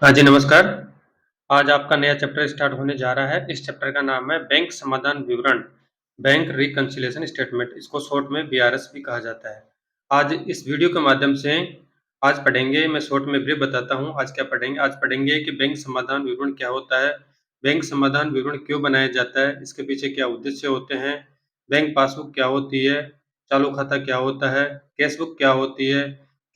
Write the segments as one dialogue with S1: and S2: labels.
S1: हाँ जी, नमस्कार। आज आपका नया चैप्टर स्टार्ट होने जा रहा है। इस चैप्टर का नाम है बैंक समाधान विवरण, बैंक रिकन्सिलिएशन स्टेटमेंट। इसको शॉर्ट में बीआरएस भी कहा जाता है। आज इस वीडियो के माध्यम से आज पढ़ेंगे, मैं शॉर्ट में ब्रीफ बताता हूँ। आज क्या पढ़ेंगे? आज पढ़ेंगे कि बैंक समाधान विवरण क्या होता है, बैंक समाधान विवरण क्यों बनाया जाता है, इसके पीछे क्या उद्देश्य होते हैं, बैंक पासबुक क्या होती है, चालू खाता क्या होता है, कैश बुक क्या होती है,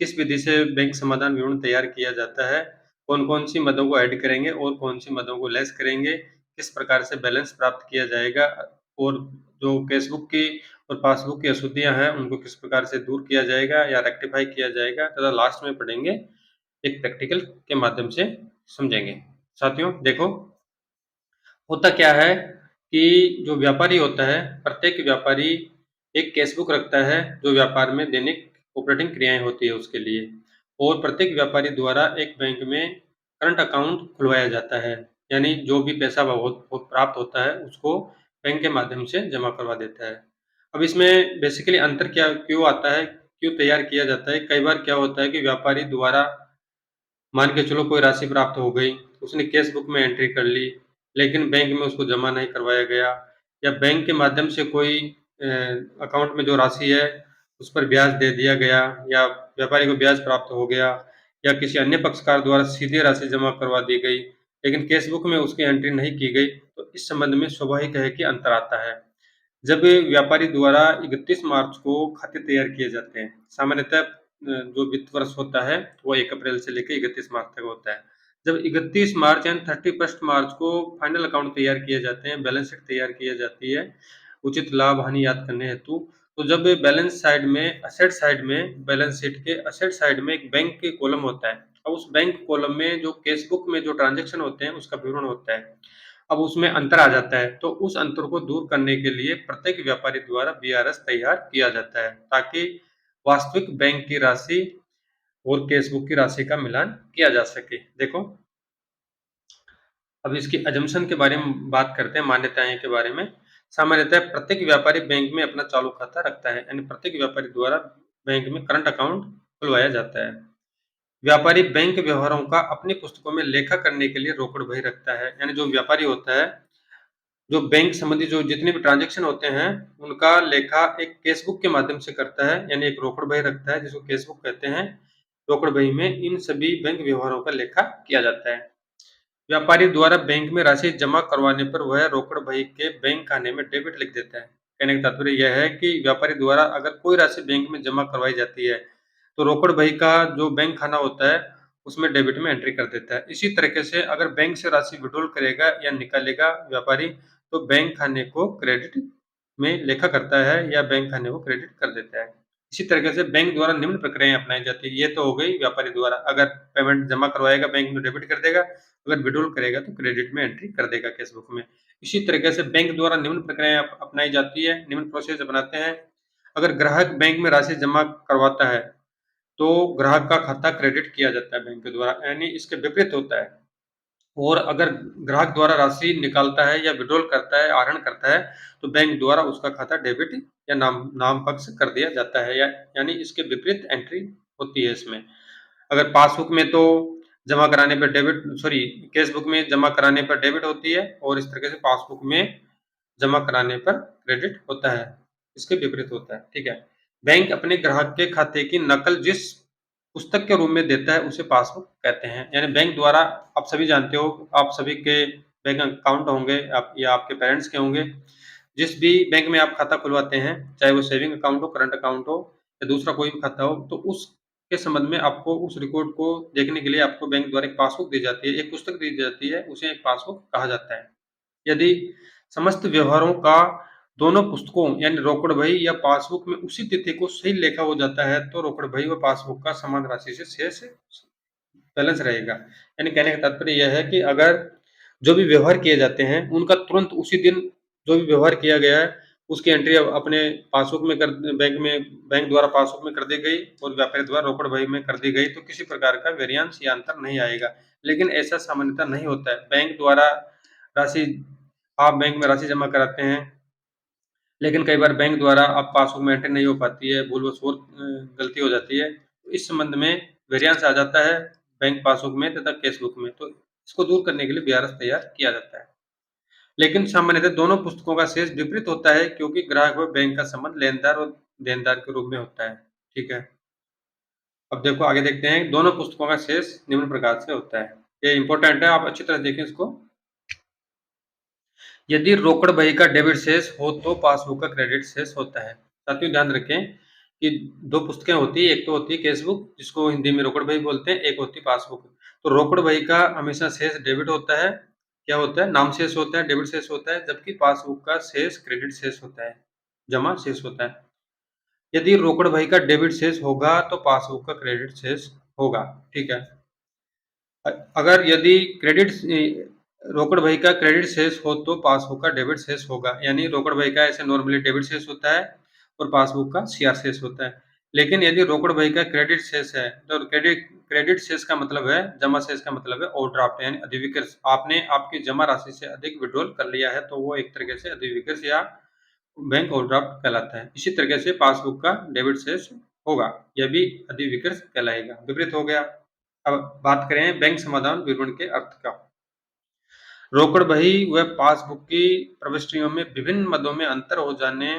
S1: किस विधि से बैंक समाधान विवरण तैयार किया जाता है, कौन-कौन सी मदों को ऐड करेंगे और कौन सी मदों को लेस करेंगे, किस प्रकार से बैलेंस प्राप्त किया जाएगा और जो कैशबुक की और पासबुक की अशुद्धियाँ हैं, उनको किस प्रकार से दूर किया जाएगा या रेक्टिफाई किया जाएगा तथा लास्ट में पढ़ेंगे एक प्रैक्टिकल के माध्यम से समझेंगे। साथियों देखो, होता क्या है कि जो व्यापारी होता है, प्रत्येक व्यापारी एक कैशबुक रखता है जो व्यापार में दैनिक ऑपरेटिंग क्रियाएँ होती है उसके लिए और प्रत्येक व्यापारी द्वारा एक बैंक में करंट अकाउंट खुलवाया जाता है। यानी जो भी पैसा वो प्राप्त होता है उसको बैंक के माध्यम से जमा करवा देता है। अब इसमें बेसिकली अंतर क्या क्यों आता है, क्यों तैयार किया जाता है? कई बार क्या होता है कि व्यापारी द्वारा मान के चलो कोई राशि प्राप्त हो गई, उसने कैश बुक में एंट्री कर ली, लेकिन बैंक में उसको जमा नहीं करवाया गया या बैंक के माध्यम से कोई अकाउंट में जो राशि है, उस पर ब्याज दे दिया गया या व्यापारी को ब्याज प्राप्त हो गया या किसी अन्य पक्षकार द्वारा सीधे राशि जमा करवा दी गई, लेकिन कैश बुक में उसकी एंट्री नहीं की गई, तो इस संबंध में स्वाभाविक है कि अंतर आता है। जब व्यापारी द्वारा 31 मार्च को खाते तैयार किए जाते हैं, सामान्यतः जो वित्त वर्ष होता है वो 1 अप्रैल से लेकर 31 मार्च तक होता है। जब 31 मार्च यानी 31 मार्च को फाइनल अकाउंट तैयार किए जाते हैं, बैलेंस शीट तैयार की जाती है, उचित लाभ हानि याद करने हेतु। तो जब बैलेंस साइड में असेट साइड में बैलेंस शीट के असेट साइड में एक बैंक के कॉलम होता है और उस बैंक कॉलम में जो कैश बुक में जो ट्रांजैक्शन होते हैं उसका विवरण होता है। अब उसमें अंतर आ जाता है, तो उस अंतर को दूर करने के लिए प्रत्येक व्यापारी द्वारा बीआरएस तैयार किया जाता है, ताकि वास्तविक बैंक की राशि और कैश बुक की राशि का मिलान किया जा सके। देखो, अब इसकी अजम्पशन के बारे में बात करते हैं, मान्यताएं के बारे में। सामान्यतः प्रत्येक व्यापारी बैंक में अपना चालू खाता रखता है, यानी प्रत्येक व्यापारी द्वारा बैंक में करंट अकाउंट खुलवाया जाता है। व्यापारी बैंक व्यवहारों का अपनी पुस्तकों में लेखा करने के लिए रोकड़ बही रखता है, यानी जो व्यापारी होता है, जो बैंक संबंधी जो जितने भी ट्रांजैक्शन होते हैं, उनका लेखा एक कैश बुक के माध्यम से करता है, यानी एक रोकड़ बही रखता है जिसको कैश बुक कहते हैं। रोकड़ बही में इन सभी बैंक व्यवहारों का लेखा किया जाता है। व्यापारी द्वारा बैंक में राशि जमा करवाने पर वह रोकड़ बही के बैंक खाने में डेबिट लिख देता है। कहने का तात्पर्य यह है कि व्यापारी द्वारा अगर कोई राशि बैंक में जमा करवाई जाती है, तो रोकड़ बही का जो बैंक खाना होता है, उसमें डेबिट में एंट्री कर देता है। इसी तरीके से अगर बैंक से राशि विड्रॉल करेगा या निकालेगा व्यापारी, तो बैंक खाने को क्रेडिट में लेखा करता है या बैंक खाने को क्रेडिट कर देता है। इसी तरीके से बैंक द्वारा निम्न प्रक्रियाएँ अपनाई जाती है। ये तो हो गई व्यापारी द्वारा, अगर पेमेंट जमा करवाएगा बैंक में डेबिट कर देगा, अगर विड्रॉल करेगा तो क्रेडिट में एंट्री कर देगा कैश बुक में। इसी तरीके से बैंक द्वारा निम्न प्रक्रियाएँ अपनाई जाती है, निम्न प्रोसेस अपनाते हैं। अगर ग्राहक बैंक में राशि जमा करवाता है, तो ग्राहक का खाता क्रेडिट किया जाता है बैंक के द्वारा, यानी इसके विपरीत होता है। और अगर ग्राहक द्वारा राशि निकालता है या विड्रॉल करता है, आहरण करता है, तो बैंक द्वारा उसका खाता डेबिट या नाम पक्ष कर दिया जाता है, या यानी इसके विपरीत एंट्री होती है इसमें। अगर पासबुक में तो जमा कराने पर डेबिट सॉरी कैश बुक में जमा कराने पर डेबिट होती है और इस तरीके से पासबुक में जमा कराने पर क्रेडिट होता है। इसके विपरीत होता है, ठीक है। बैंक अपने ग्राहक के खाते की नकल जिस पुस्तक के रूप में देता है उसे पासबुक कहते हैं। यानी बैंक द्वारा, आप सभी जानते हो, आप सभी के बैंक अकाउंट होंगे आप या आपके पेरेंट्स के होंगे। जिस भी बैंक में आप खाता खुलवाते हैं, चाहे वो सेविंग अकाउंट हो, करंट अकाउंट हो या दूसरा कोई भी खाता हो, तो उसके संबंध में आपको उस रिकॉर्ड को देखने के लिए आपको बैंक द्वारा एक पासबुक दी जाती है, एक पुस्तक दी जाती है, उसे एक पासबुक कहा जाता है। यदि समस्त व्यवहारों का दोनों पुस्तकों यानी रोकड़ बही या पासबुक में उसी तिथि को सही लेखा हो जाता है, तो रोकड़ बही व पासबुक का समान राशि से शेष बैलेंस रहेगा। यानी कहने का तात्पर्य यह है कि अगर जो भी व्यवहार किए जाते हैं, उनका तुरंत उसी दिन जो भी व्यवहार किया गया है, उसकी एंट्री अब अपने पासबुक में कर बैंक द्वारा पासबुक में कर दी गई और व्यापारी द्वारा रोकड़ बही में कर दी गई, तो किसी प्रकार का वेरिएंस या अंतर नहीं आएगा। लेकिन ऐसा सामान्यतः नहीं होता है। बैंक द्वारा राशि आप बैंक में राशि जमा कराते हैं, लेकिन कई बार बैंक द्वारा आप पासबुक में एंट्री नहीं हो पाती है, भूलवश और गलती हो जाती है। तो इस संबंध में वेरिएंस आ जाता है, बैंक पासबुक में तथा कैशबुक में, तो इसको दूर करने के लिए बीआरएस तैयार किया जाता है। लेकिन सामान्यतः दोनों पुस्तकों का शेष विपरीत होता है, क्योंकि ग्राहक व बैंक का संबंध लेनदार और देनदार के रूप में होता है। ठीक है। अब देखो आगे देखते हैं, दोनों पुस्तकों का शेष निम्न प्रकार से होता है। ये इंपॉर्टेंट है, आप अच्छी तरह देखें इसको। यदि रोकड़ बही का डेबिट शेष हो तो पासबुक का क्रेडिट शेष होता है। साथियों ध्यान रखें कि दो पुस्तकें होती है, एक तो होती है कैशबुक जिसको हिंदी में रोकड़ बही बोलते हैं, एक होती है पासबुक। तो रोकड़ बही का हमेशा शेष डेबिट होता है, क्या होता है, नाम शेष होता है, डेबिट शेष होता है, जबकि पासबुक का शेष क्रेडिट शेष होता है, जमा शेष होता है। यदि रोकड़ बही का डेबिट शेष होगा तो पासबुक का क्रेडिट शेष होगा। ठीक है। अगर यदि रोकड़ बही का क्रेडिट शेष हो तो पासबुक का डेबिट शेष होगा, यानी रोकड़ बही का ऐसे नॉर्मली डेबिट शेष होता है और पासबुक का सीआर शेष होता है। लेकिन यदि रोकड़ बही का क्रेडिट शेष है तो क्रेडिट शेष का मतलब है, जमा शेष का मतलब है ओवरड्राफ्ट यानी अधिविक्रय। आपने आपकी जमा राशि से अधिक विड्रॉल कर लिया है तो वो एक तरीके से अधिविक्रय या बैंक ओवरड्राफ्ट कहलाता है। इसी तरीके से पासबुक का डेबिट शेष होगा, यह भी अधिविक्रय कहलाएगा, विपरीत हो गया। अब बात करें बैंक समाधान विवरण के अर्थ का। रोकड़ बही व पासबुक की प्रविष्टियों में विभिन्न मदों में अंतर हो जाने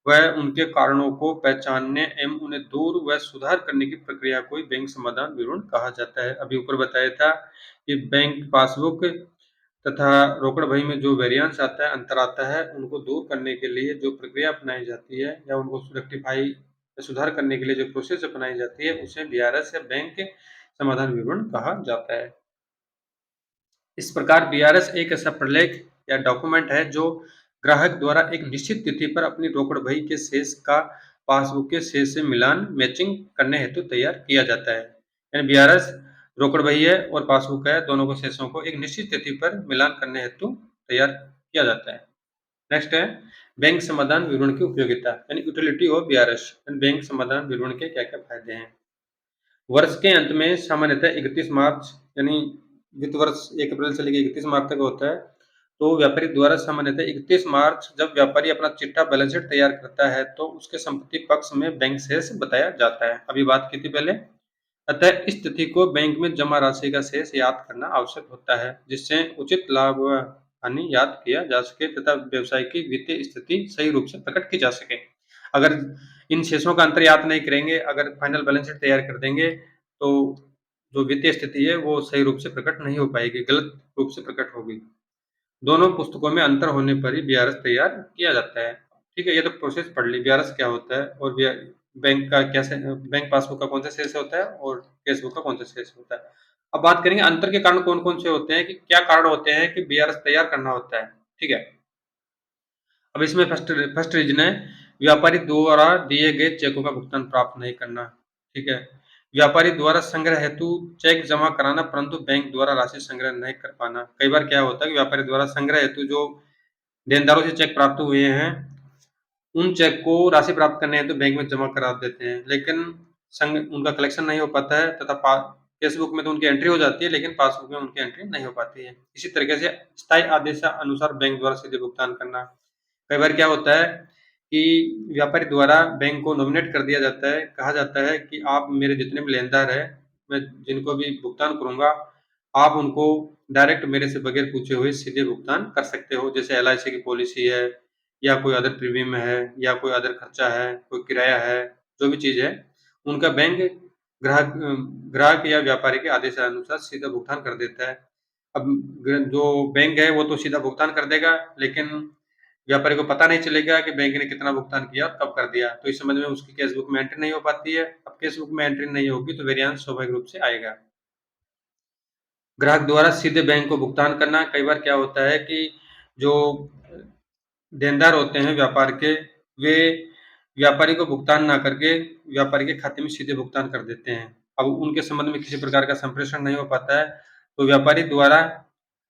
S1: व उनके कारणों को पहचानने एवं उन्हें दूर व सुधार करने की प्रक्रिया को ही बैंक समाधान विवरण कहा जाता है। अभी ऊपर बताया था कि बैंक पासबुक तथा रोकड़ बही में जो वेरिएंस आता है, अंतर आता है, उनको दूर करने के लिए जो प्रक्रिया अपनाई जाती है या उनको रेक्टिफाई सुधार करने के लिए जो प्रोसेस अपनाई जाती है उसे बीआरएस या बैंक समाधान विवरण कहा जाता है। इस प्रकार बीआरएस एक ऐसा प्रलेख या डॉक्यूमेंट है जो ग्राहक द्वारा एक निश्चित तिथि पर अपनी रोकड़ बही के शेष का पासबुक के शेष से मिलान मैचिंग करने हेतु तैयार किया जाता है। यानी बीआरएस रोकड़ बही है और पासबुक है, दोनों के शेषों को एक निश्चित तिथि पर मिलान करने हेतु तैयार किया जाता है। नेक्स्ट है बैंक समाधान विवरण की उपयोगिता यानी यूटिलिटी ऑफ बीआरएस। बैंक समाधान विवरण के क्या क्या फायदे हैं। वर्ष के अंत में सामान्यतः 31 मार्च यानी वित्त वर्ष 1 अप्रैल से लेकर 31 मार्च तक होता है, तो व्यापारी द्वारा सामान्यतः 31 मार्च जब व्यापारी अपना चिट्ठा बैलेंस शीट तैयार करता है तो उसके संपत्ति पक्ष में बैंक शेष बताया जाता है। अभी बात की थी पहले। अतः इस तिथि को बैंक में जमा राशि का शेष याद करना आवश्यक होता है, जिससे उचित लाभ व हानि याद किया जा सके तथा व्यवसाय की वित्तीय स्थिति सही रूप से प्रकट की जा सके। अगर इन शेषों का अंतर याद नहीं करेंगे, अगर फाइनल बैलेंस शीट तैयार कर देंगे तो जो वित्तीय स्थिति है वो सही रूप से प्रकट नहीं हो पाएगी, गलत रूप से प्रकट होगी। दोनों पुस्तकों में अंतर होने पर ही बीआरएस तैयार किया जाता है। ठीक है, ये तो प्रोसेस पढ़ ली, बीआरएस क्या होता है और बैंक का कैसे, बैंक पासबुक का कौन सा शेष होता है और कैशबुक का कौन सा शेष होता है। अब बात करेंगे अंतर के कारण कौन कौन से होते हैं, कि क्या कारण होते हैं कि बीआरएस तैयार करना होता है। ठीक है, अब इसमें फर्स्ट रीजन है व्यापारी द्वारा दिए गए चेकों का भुगतान प्राप्त नहीं करना। ठीक है, व्यापारी द्वारा संग्रह हेतु चेक जमा कराना परंतु बैंक द्वारा राशि संग्रह नहीं कर पाना। कई बार क्या होता है कि व्यापारी द्वारा संग्रह हेतु जो देनदारों से चेक प्राप्त हुए हैं उन चेक को राशि प्राप्त करने हेतु बैंक में जमा करा देते हैं, लेकिन उनका कलेक्शन नहीं हो पाता है तथा केसबुक में तो उनकी एंट्री हो जाती है लेकिन पासबुक में उनकी एंट्री नहीं हो पाती है। इसी तरीके से स्थायी आदेश अनुसार बैंक द्वारा सीधे भुगतान करना। कई बार क्या होता है कि व्यापारी द्वारा बैंक को नॉमिनेट कर दिया जाता है, कहा जाता है कि आप मेरे जितने भी लेनदार हैं, मैं जिनको भी भुगतान करूंगा आप उनको डायरेक्ट मेरे से बगैर पूछे हुए सीधे भुगतान कर सकते हो। जैसे एलआईसी की पॉलिसी है या कोई अदर प्रीमियम है या कोई अदर खर्चा है, कोई किराया है, जो भी चीज़ है उनका बैंक ग्राहक ग्राहक या व्यापारी के आदेशानुसार सीधा भुगतान कर देता है। अब जो बैंक है वो तो सीधा भुगतान कर देगा, लेकिन व्यापारी को पता नहीं चलेगा कि बैंक ने कितना भुगतान किया और कब कर दिया, तो इस संबंध में उसकी कैशबुक में एंट्री नहीं हो पाती है। अब कैशबुक में एंट्री नहीं होगी तो वेरिएंस स्वाभाविक रूप से आएगा। ग्राहक द्वारा सीधे बैंक को भुगतान करना। कई बार क्या होता है कि जो देनदार होते हैं व्यापार के, वे व्यापारी को भुगतान ना करके व्यापारी के खाते में सीधे भुगतान कर देते हैं। अब उनके संबंध में किसी प्रकार का संप्रेषण नहीं हो पाता है, तो व्यापारी द्वारा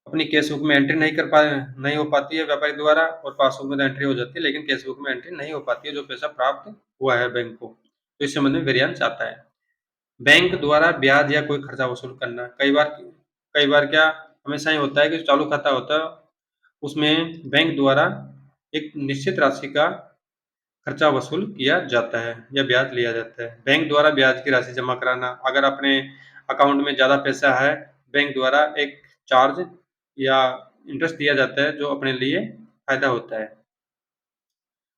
S1: अपनी कैशबुक में एंट्री नहीं हो पाती है व्यापारी द्वारा, और पासबुक में तो एंट्री हो जाती है लेकिन कैशबुक में एंट्री नहीं हो पाती है जो पैसा प्राप्त हुआ है बैंक को, तो इस संबंध में वेरिएंस आता है। बैंक द्वारा ब्याज या कोई खर्चा वसूल करना। कई बार क्या हमेशा ही होता है कि जो चालू खाता होता है उसमें बैंक द्वारा एक निश्चित राशि का खर्चा वसूल किया जाता है या ब्याज लिया जाता है। बैंक द्वारा ब्याज की राशि जमा कराना। अगर आपने अकाउंट में ज़्यादा पैसा है, बैंक द्वारा एक चार्ज या इंटरेस्ट दिया जाता है जो अपने लिए फ़ायदा होता है।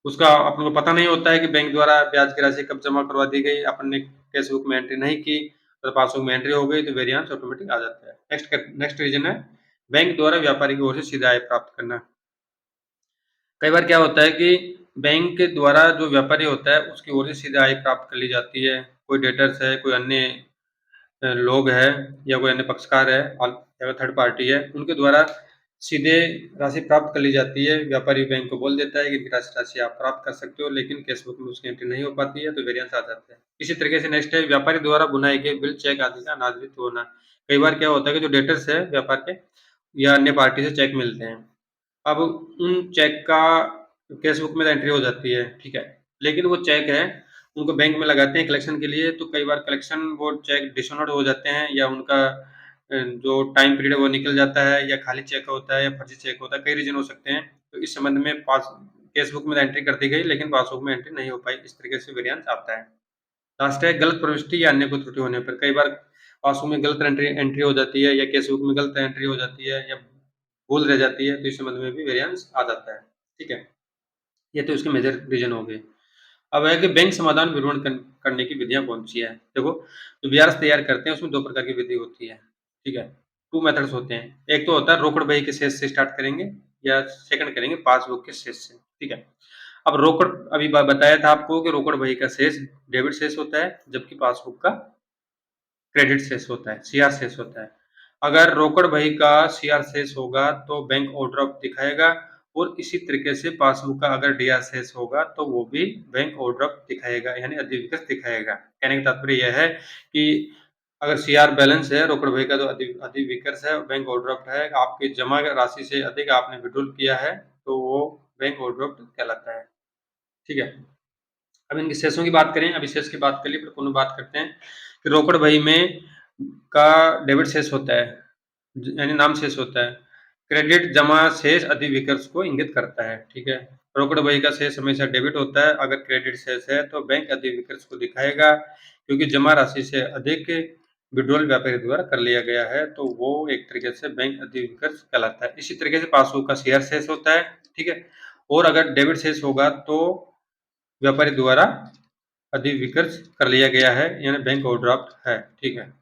S1: उसका अपन को पता नहीं होता है कि बैंक द्वारा ब्याज की राशि कब जमा करवा दी गई, अपन ने कैश बुक में एंट्री नहीं की, तो पासबुक में एंट्री हो गई तो वेरिएंस ऑटोमेटिक आ जाता है। नेक्स्ट रीज़न है बैंक द्वारा व्यापारी की ओर से सीधा आय प्राप्त करना। कई बार क्या होता है कि बैंक के द्वारा जो व्यापारी होता है उसकी ओर से सीधा आय प्राप्त कर ली जाती है। कोई डेटर्स है, कोई अन्य लोग हैं या कोई अन्य पक्षकार है या थर्ड पार्टी है, उनके द्वारा सीधे राशि प्राप्त कर ली जाती है। व्यापारी बैंक को बोल देता है कि इतनी राशि आप प्राप्त कर सकते हो, लेकिन कैश बुक में उसकी एंट्री नहीं हो पाती है, तो वेरिएंस आ जाता है। इसी तरीके से नेक्स्ट है व्यापारी द्वारा बुनाए गए बिल, चेक आदि का अनादरित होना। कई बार क्या होता है कि जो डेटर्स है व्यापार के या अन्य पार्टी से चेक मिलते हैं, अब उन चेक का कैश बुक में एंट्री हो जाती है, ठीक है, लेकिन वो चेक है उनको बैंक में लगाते हैं कलेक्शन के लिए, तो कई बार कलेक्शन वो चेक डिसऑनर्ड हो जाते हैं या उनका जो टाइम पीरियड है वो निकल जाता है या खाली चेक होता है या फर्जी चेक होता है, कई रीजन हो सकते हैं। तो इस संबंध में पास कैश बुक में एंट्री कर दी गई लेकिन पासबुक में एंट्री नहीं हो पाई, इस तरीके से वेरिएंस आता है। लास्ट है गलत प्रविष्टि या अन्य कोई त्रुटि होने पर। कई बार पासबुक में गलत एंट्री हो जाती है या कैश बुक में गलत एंट्री हो जाती है या भूल रह जाती है, तो इस संबंध में भी वेरिएंस आ जाता है, ठीक है। ये तो इसके मेजर रीजन हो गए। अब है कि बैंक समाधान विवरण करने की विधियां कौन सी है। देखो, जो बीआरएस तैयार करते हैं उसमें दो प्रकार की विधि होती है, ठीक है। टू मेथड्स होते हैं, एक तो होता है रोकड़ बही के शेष से स्टार्ट करेंगे या सेकंड करेंगे पासबुक के शेष से, ठीक है। अब रोकड़ अभी बताया था आपको कि रोकड़ बही का शेष डेबिट शेष होता है, जबकि पासबुक का क्रेडिट शेष होता है, सीआर शेष होता है। अगर रोकड़ बही का सीआर शेष होगा तो बैंक ओवरड्राफ्ट दिखाएगा, और इसी तरीके से पासबुक का अगर डीआर शेष होगा तो वो भी बैंक ओवरड्राफ्ट दिखाएगा, यानी अधिविकर्ष दिखाएगा। कहने का तात्पर्य यह है कि अगर सीआर बैलेंस है रोकड़ बही का तो अधिविकर्ष है, बैंक ओवरड्राफ्ट है, आपकी जमा राशि से अधिक आपने विड्रॉल किया है तो वो बैंक ओवरड्राफ्ट कहलाता है, ठीक है। अब इनके शेषों की बात करें, अभी शेष की बात कर ली, फिर पुनः बात करते हैं कि रोकड़ बही में का डेबिट शेष होता है, यानी नाम शेष होता है। क्रेडिट जमा शेष अधिविकर्ष को इंगित करता है, ठीक है। रोकड़ बही का शेष हमेशा डेबिट होता है, अगर क्रेडिट शेष है तो बैंक अधिविकर्ष को दिखाएगा, क्योंकि जमा राशि से अधिक विड्रॉल व्यापारी द्वारा कर लिया गया है, तो वो एक तरीके से बैंक अधिविकर्ष कहलाता है। इसी तरीके से पासबुक का शेयर शेष होता है, ठीक है, और अगर डेबिट शेष होगा तो व्यापारी द्वारा अधिविकर्ष कर लिया गया है, यानी बैंक ओवरड्राफ्ट है, ठीक है।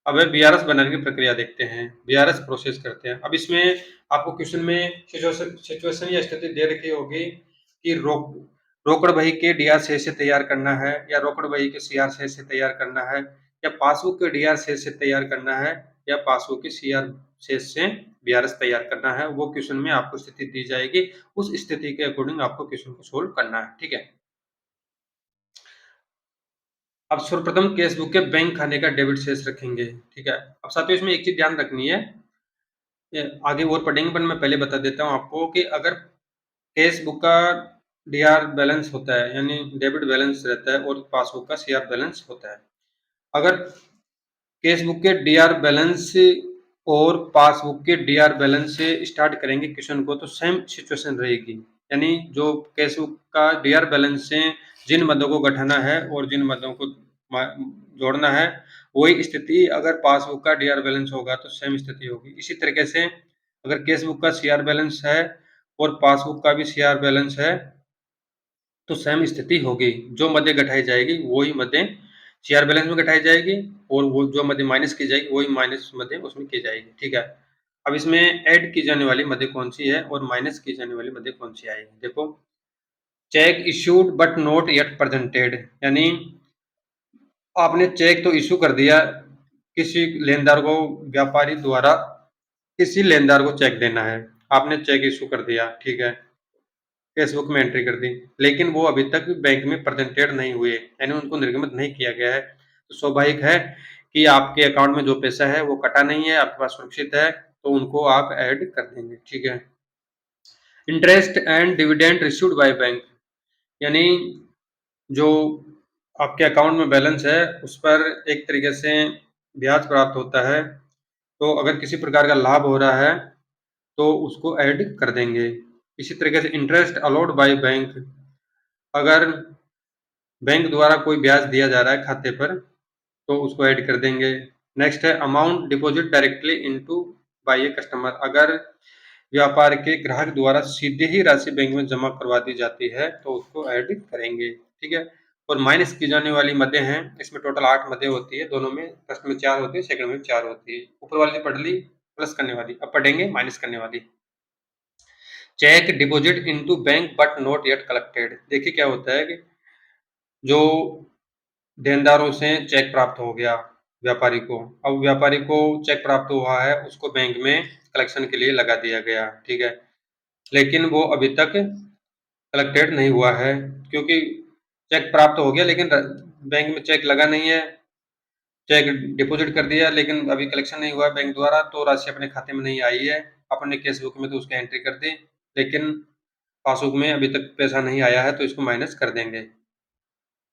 S1: अब है बीआरएस बनाने की प्रक्रिया देखते हैं, बीआरएस प्रोसेस करते हैं। अब इसमें आपको क्वेश्चन में सिचुएशन या स्थिति दे रखी होगी कि रोकड़ बही के डीआर शेष से तैयार करना है, या रोकड़ बही के सीआर शेष से तैयार करना है, या पासबुक के डीआर शेष से तैयार करना है, या पासबुक के सीआर शेष से बीआरएस तैयार करना है। वो क्वेश्चन में आपको स्थिति दी जाएगी, उस स्थिति के अकॉर्डिंग आपको क्वेश्चन को सोल्व करना है, ठीक है। अब सर्वप्रथम केस बुक के बैंक खाते का डेबिट शेष रखेंगे, ठीक है। अब साथियों इसमें एक चीज ध्यान रखनी है, आगे और पढ़ेंगे पर मैं पहले बता देता हूँ आपको कि अगर केस बुक का डीआर बैलेंस होता है, यानी डेबिट बैलेंस रहता है, और पासबुक का सीआर बैलेंस होता है, अगर केस बुक के डीआर बैलेंस और पासबुक के डीआर बैलेंस से स्टार्ट करेंगे क्वेश्चन को तो सेम सिचुएशन रहेगी, यानी जो केस बुक का डीआर बैलेंस से जिन मदों को घटाना है और जिन मदों को जोड़ना है, वही स्थिति अगर पासबुक का डीआर बैलेंस होगा तो सेम स्थिति होगी। इसी तरीके से अगर केस बुक का सीआर बैलेंस है और पासबुक का भी सीआर बैलेंस है तो सेम स्थिति होगी, जो मदें घटाई जाएगी वही मदें सीआर बैलेंस में घटाई जाएगी, और वो जो मदें माइनस की जाएगी वही माइनस मदें उसमें की जाएगी, ठीक है। अब इसमें ऐड की जाने वाली मदें कौन सी है और माइनस की जाने वाली मदें कौन सी आएगी। देखो, check issued but not yet presented, यानी आपने चेक तो इशू कर दिया, किसी लेनदार को व्यापारी द्वारा किसी लेनदार को चेक देना है, आपने चेक इशू कर दिया, ठीक है, कैश बुक में एंट्री कर दी, लेकिन वो अभी तक बैंक में प्रेजेंटेड नहीं हुए, यानी उनको निर्गमित नहीं किया गया है, तो स्वाभाविक है कि आपके अकाउंट में जो पैसा है वो कटा नहीं है, आपके पास सुरक्षित है, तो उनको आप ऐड कर देंगे, ठीक है। Interest and dividend received by bank, यानी जो आपके अकाउंट में बैलेंस है उस पर एक तरीके से ब्याज प्राप्त होता है, तो अगर किसी प्रकार का लाभ हो रहा है तो उसको ऐड कर देंगे। इसी तरीके से इंटरेस्ट अलाउड बाय बैंक, अगर बैंक द्वारा कोई ब्याज दिया जा रहा है खाते पर तो उसको ऐड कर देंगे। नेक्स्ट है amount deposit directly into bye a customer. अगर व्यापार के ग्राहक द्वारा सीधे ही राशि बैंक में जमा करवा दी जाती है तो उसको ऐड करेंगे, ठीक है। और माइनस की जाने वाली मदें हैं, इसमें टोटल 8 मदें होती है, दोनों में फर्स्ट में 4 होती है, सेकंड में 4 होती है। ऊपर वाली पढ़ ली प्लस करने वाली, अब पढ़ेंगे माइनस करने वाली। Cheque deposit into bank but not yet collected. देखिए क्या होता है कि जो देनदारों से चेक प्राप्त हो गया व्यापारी को, अब व्यापारी को चेक प्राप्त हुआ है, उसको बैंक में कलेक्शन के लिए लगा दिया गया, ठीक है। लेकिन वो अभी तक कलेक्टेड नहीं हुआ है, क्योंकि चेक प्राप्त हो गया लेकिन बैंक में चेक लगा नहीं है, चेक डिपॉजिट कर दिया लेकिन अभी कलेक्शन नहीं हुआ है बैंक द्वारा, तो राशि अपने खाते में नहीं आई है। अपने केस बुक में तो उसकी एंट्री कर दी, लेकिन पासबुक में अभी तक पैसा नहीं आया है, तो इसको माइनस कर देंगे।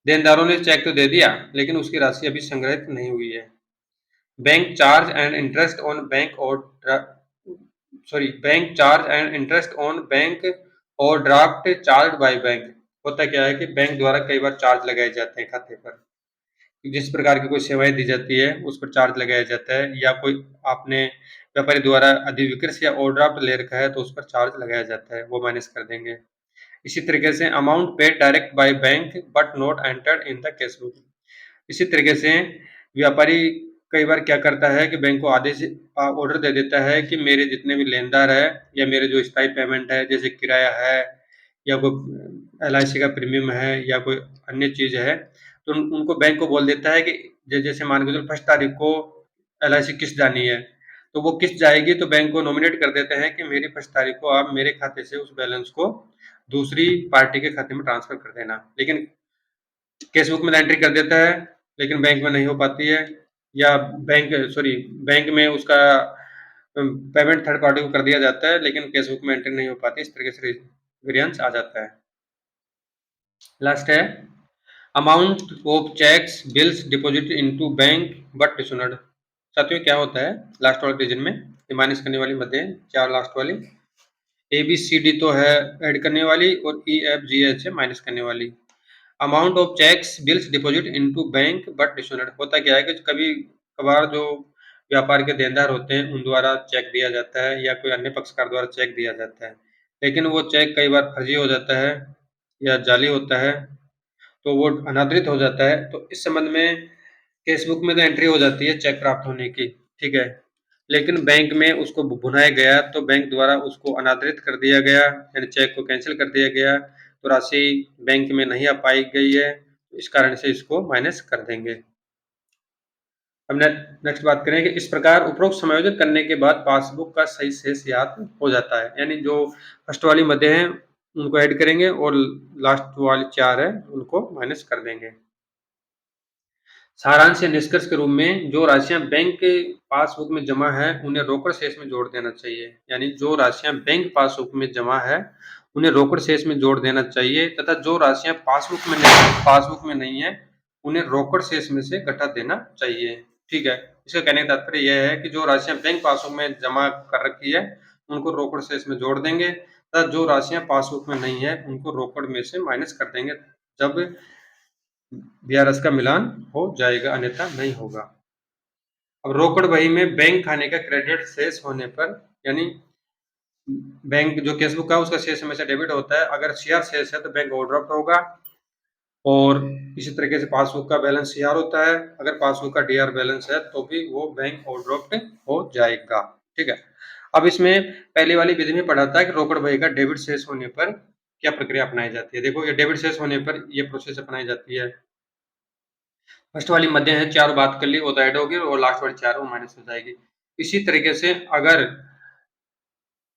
S1: देनदारों ने चेक तो दे दिया लेकिन उसकी राशि अभी संग्रहित नहीं हुई है। Bank charge and interest on bank और bank charge and interest on bank और ड्राफ्ट चार्ज बाय बैंक। होता क्या है कि बैंक द्वारा कई बार चार्ज लगाए जाते हैं खाते पर, जिस प्रकार की कोई सेवाएं दी जाती है उस पर चार्ज लगाया जाता है, या कोई आपने व्यापारी द्वारा अधिविक्रय या ओवरड्राफ्ट ले रखा है तो उस पर चार्ज लगाया जाता है, वो माइनस कर देंगे। इसी तरीके से amount paid direct by bank but not entered in the cash book. इसी तरीके से व्यापारी कई बार क्या करता है कि बैंक को आदेश ऑर्डर दे देता है कि मेरे जितने भी लेनदार है या मेरे जो स्थायी पेमेंट है, जैसे किराया है या कोई LIC का प्रीमियम है या कोई अन्य चीज़ है, तो उनको बैंक को बोल देता है कि जैसे मान के चलो 1 तारीख को LIC किस्त जानी है, तो वो किस्त जाएगी तो बैंक को नॉमिनेट कर देते हैं कि मेरी 1 तारीख को आप मेरे खाते से उस बैलेंस को दूसरी पार्टी के खाते में ट्रांसफर कर देना। लेकिन केस बुक में एंट्री कर देता है लेकिन बैंक में नहीं हो पाती है, या बैंक में उसका पेमेंट थर्ड पार्टी को कर दिया जाता है लेकिन केस बुक में एंट्री नहीं हो पाती। इस तरीके से वेरिएंस आ जाता है। लास्ट है amount of cheques bills deposit into bank but dishonoured. साथियों क्या होता है लास्ट वाले रीजन में, ये माइनस करने वाली मध्य 4 लास्ट वाली, ABCD तो है ऐड करने वाली और EFGH है माइनस करने वाली। Amount of cheques bills deposit into bank but dishonoured. होता क्या है कि कभी कभार जो व्यापार के देनदार होते हैं उन द्वारा चेक दिया जाता है या कोई अन्य पक्षकार द्वारा चेक दिया जाता है, लेकिन वो चेक कई बार फर्जी हो जाता है या जाली होता है, तो वो अनादृत हो जाता है। तो इस संबंध में केस बुक में तो एंट्री हो जाती है चेक प्राप्त होने की, ठीक है, लेकिन बैंक में उसको भुनाया गया तो बैंक द्वारा उसको अनादृत कर दिया गया, यानी चेक को कैंसिल कर दिया गया, तो राशि बैंक में नहीं आ पाई गई है, इस कारण से इसको माइनस कर देंगे। अब नेक्स्ट बात करें कि इस प्रकार उपरोक्त समायोजन करने के बाद पासबुक का सही शेष याद हो जाता है, यानी जो फर्स्ट वाली मदें हैं उनको ऐड करेंगे और लास्ट वाली 4 है उनको माइनस कर देंगे। सारांश या निष्कर्ष के रूप में जो राशियां बैंक के पासबुक में जमा है उन्हें रोकड़ शेष में जोड़ देना चाहिए, यानी जो राशियां बैंक पासबुक में जमा है उन्हें रोकड़ शेष में जोड़ देना चाहिए, तथा जो राशियां पासबुक में नहीं है उन्हें रोकड़ शेष में से घटा देना चाहिए, ठीक है। इसका कहने का तात्पर्य यह है कि जो राशियां बैंक पासबुक में जमा कर रखी है उनको रोकड़ शेष में जोड़ देंगे, तथा जो राशियां पासबुक में नहीं है उनको रोकड़ में से माइनस कर देंगे जब BRS का मिलान हो जाएगा, अन्यथा नहीं होगा। अब रोकड़ बही में बैंक खाने का क्रेडिट शेष होने पर, यानी बैंक जो केस बुक है उसका शेष हमेशा डेबिट होता है, अगर CR शेष है तो बैंक ओवरड्राफ्ट होगा, और इसी तरीके से पासबुक का बैलेंस CR होता है, अगर पासबुक का DR बैलेंस है तो भी वो बैंक ओवरड्राफ्ट हो जाएगा, ठीक है। अब इसमें पहले वाली विधि में पढ़ा था कि रोकड़ बही का डेबिट शेष होने पर क्या प्रक्रिया अपनाई जाती है। देखो ये डेबिट शेष होने पर ये प्रोसेस अपनाई जाती है। फर्स्ट वाली मध्य है 4 बात कर ली वो तो ऐड होगी और लास्ट वाली 4 वो माइनस हो जाएगी। इसी तरीके से अगर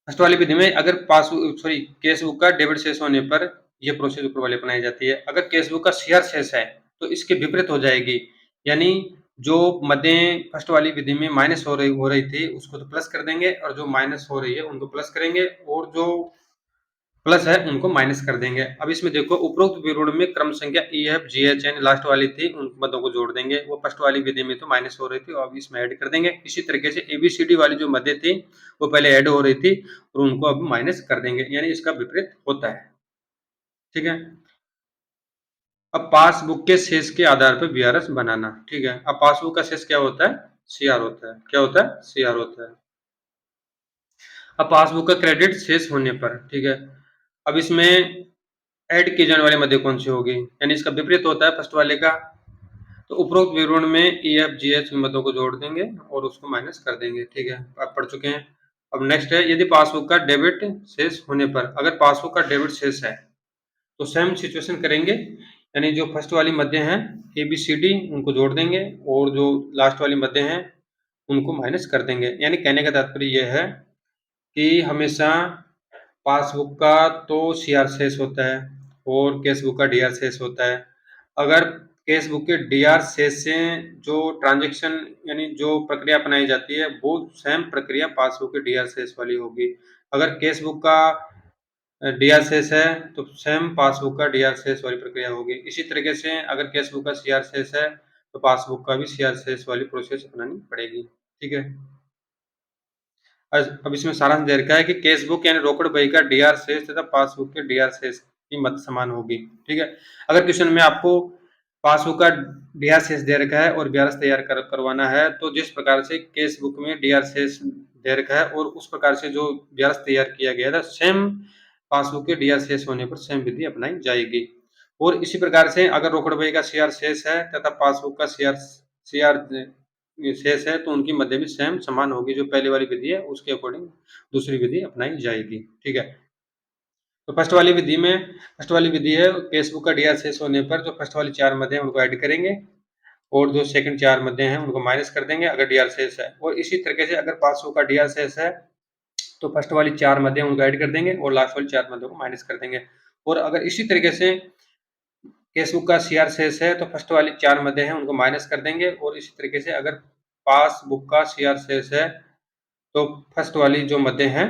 S1: फर्स्ट वाली विधि में अगर केस बुक का डेबिट शेष होने पर ये प्रोसेस ऊपर वाली अपनाई जाती है। अगर केस बुक का शेयर शेष है तो इसके विपरीत हो जाएगी, यानी जो मदें फर्स्ट वाली विधि में माइनस हो रही थी उसको तो प्लस कर देंगे, और जो माइनस हो रही है उनको प्लस करेंगे, और जो प्लस है उनको माइनस कर देंगे। अब इसमें देखो उपरोक्त विवरण में क्रम संख्या EFGH यानी लास्ट वाली थी उन मदों को जोड़ देंगे, वो फर्स्ट वाली विधि में तो माइनस हो रही थी और अब इसमें ऐड कर देंगे। इसी तरीके से ABCD वाली जो मदें थी वो पहले ऐड हो रही थी और उनको अब माइनस कर देंगे, यानी इसका विपरीत होता है, ठीक है। अब पासबुक के शेष के आधार पर BRS बनाना, ठीक है। अब पासबुक का शेष क्या होता है, सीआर होता है। क्या होता है? सीआर होता है। अब पासबुक का क्रेडिट शेष होने पर, ठीक है। अब इसमें ऐड की जाने वाली मदें कौन सी होगी, यानी इसका विपरीत होता है फर्स्ट वाले का। तो उपरोक्त विवरण में ई एफ जी एच मदों को जोड़ देंगे और उसको माइनस कर देंगे, ठीक है। आप पढ़ चुके हैं। अब नेक्स्ट है, यदि पासबुक का डेबिट शेष होने पर, अगर पासबुक का डेबिट शेष है तो सेम सिचुएशन करेंगे, यानी जो फर्स्ट वाली मध्य हैं ए बी सी डी उनको जोड़ देंगे और जो लास्ट वाली मध्य हैं उनको माइनस कर देंगे। यानी कहने का तात्पर्य यह है कि हमेशा पासबुक का तो सीआर शेष होता है और केसबुक का डीआर शेष होता है। अगर केसबुक के डीआर शेष से जो ट्रांजैक्शन यानी जो प्रक्रिया अपनाई जाती है वो सेम प्रक्रिया पासबुक के डीआर शेष वाली होगी। अगर केसबुक का डीआर शेष है तो सेम पासबुक का डीआर शेष वाली प्रक्रिया होगी। इसी तरीके से अगर केसबुक का सीआर शेष है तो पासबुक का भी सीआर शेष वाली प्रोसेस अपनानी पड़ेगी, ठीक है। अब इसमें सारांश दे रखा है कि केसबुक यानी रोकड़ बही का डीआर शेष तथा पासबुक के डीआर शेष की मत समान होगी, ठीक है। अगर क्वेश्चन में आपको पासबुक का डीआर शेष दे रखा है और ब्याज तैयार करवाना है तो जिस प्रकार से केसबुक में डीआर शेष दे रखा है और उस प्रकार से जो ब्याज तैयार किया गया था सेम पासबुक के डीआर शेष होने पर सेम विधि अपनाई जाएगी। और इसी प्रकार से अगर रोकड़ बही का सीआर शेष है तथा पासबुक का सीआर शेष है तो उनकी मध्य भी सेम समान होगी। जो पहली वाली विधि है उसके अकॉर्डिंग दूसरी विधि अपनाई जाएगी, ठीक है। तो फर्स्ट वाली विधि है केसबुक का डीआर शेष होने पर जो फर्स्ट वाली 4 मध्य हैं उनको ऐड करेंगे और जो सेकंड 4 मध्य हैं उनको माइनस कर देंगे अगर डीआर शेष है। और इसी तरीके से अगर पासबुक का डीआर शेष है तो फर्स्ट वाली 4 मध्य उनको ऐड कर देंगे और लास्ट वाली 4 मध्य को माइनस कर देंगे। और अगर इसी तरीके से केसबुक का सीआर शेष है तो फर्स्ट वाली 4 मध्य हैं उनको माइनस कर देंगे और इसी तरीके से अगर पासबुक का सीआर शेष है तो फर्स्ट वाली जो मध्य हैं